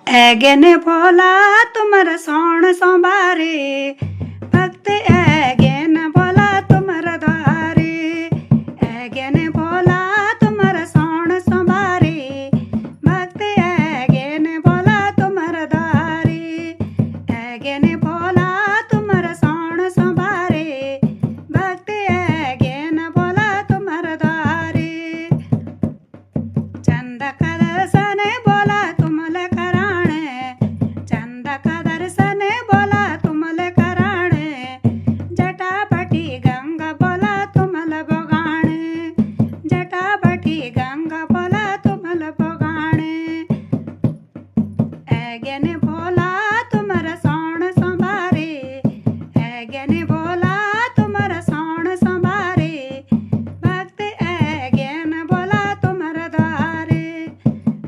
ऐगेने भोला तुमर सौण सोबारे, भक्त ऐगेन भोला तुमर द्वारे। ऐगेने भोला तुमर सौण सोबारे, भक्त ऐगेन भोला तुमर द्वारे। ऐगेने भोला तुमर सौण सोबारे, भक्त ऐगेन भोला तुमर द्वारे। चंद का दर्शन बोला तुमल कराणे, चंद का दर्शन बोला तुमल कराणे। जटापटी गंगा बोला तुमल बगाणे, जटापटी गंगा बोला तुमल बगाणे। ऐगेने भोला तुमर सौण संभारे, ऐगेने भोला तुमर सौण संभारे। भक्त ऐगेन भोला तुमर द्वारे,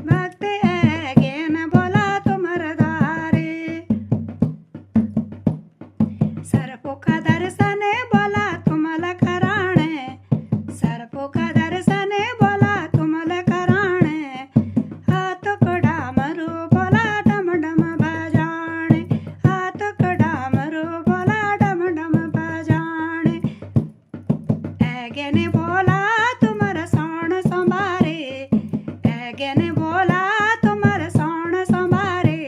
भक्त ऐगेन भोला तुमर द्वारे। सर्पों का दर्शन बोला तुमल कराणे, सर्पों का दर्शन बोला तुमल कराणे। हाथ को डामरू बोला डम डम बजाणे, हाथ को डामरू बोला डम डम बजाणे। ऐगेने भोला तुमर सौण संभारे, ऐगेने भोला तुमर सौण संभारे।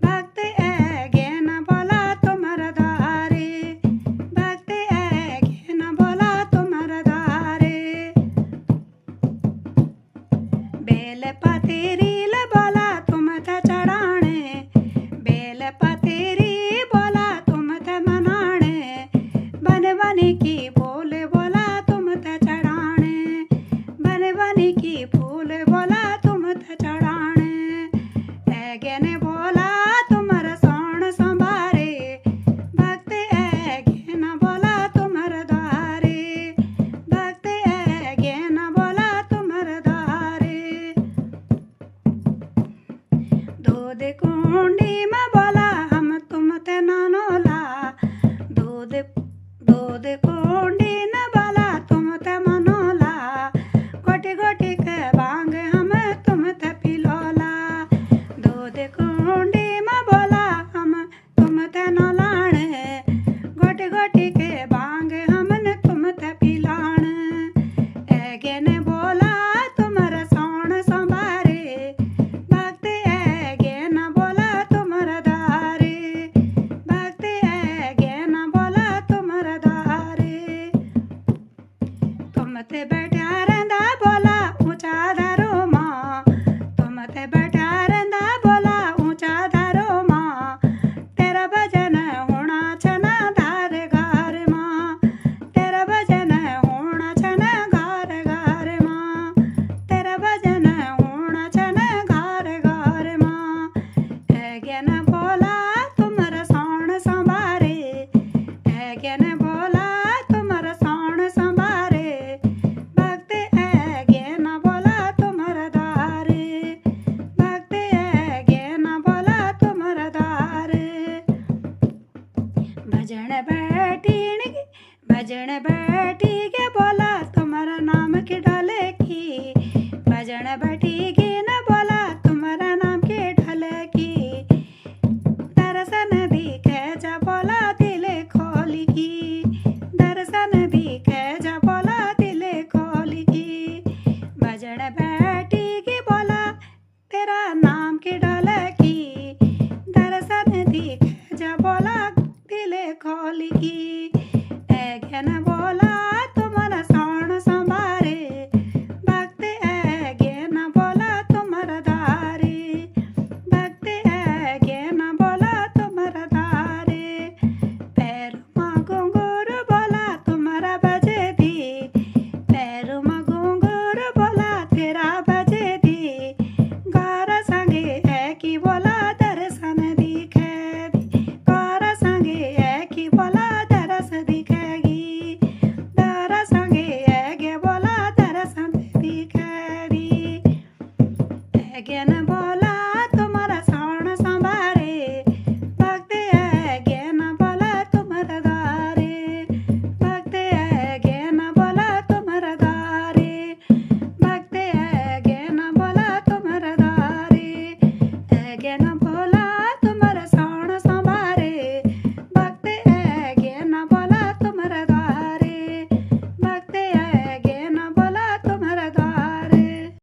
भक्त ऐगेन भोला तुमर द्वारे, भक्त ऐगेन भोला तुमर द्वारे। बेल पतेरील बोला तुम थ चढ़ाणे, बेल पतेरी बोला तुम थ मनाणे। बन बन की फूल बोला तुम थ चढ़ाणे, बन बन की फूल बोला तुम थ चढ़ाणे। ऐगेने भोला तुमर सौण संभारे, भक्त ऐगेन भोला तुमर द्वारे, भक्त ऐगेन भोला तुमर द्वारे। दूध कुंडी में बोला हम तुम ते नानोला, दूध दूध कुंडी न बोला तुम ते मनोला। गोटी गोटी के बांग हम तुम ते पिलोला, दूध कुंडी में बोला हम तुम ते नलाणे। गोटी गोटी के बांग हमन तुम ते पिलाण। ऐगेने भोला तुमर सौण संभारे, भक्त ऐगेन भोला तुमर द्वारे, भक्त ऐगेन भोला तुमर द्वारे। गेंगा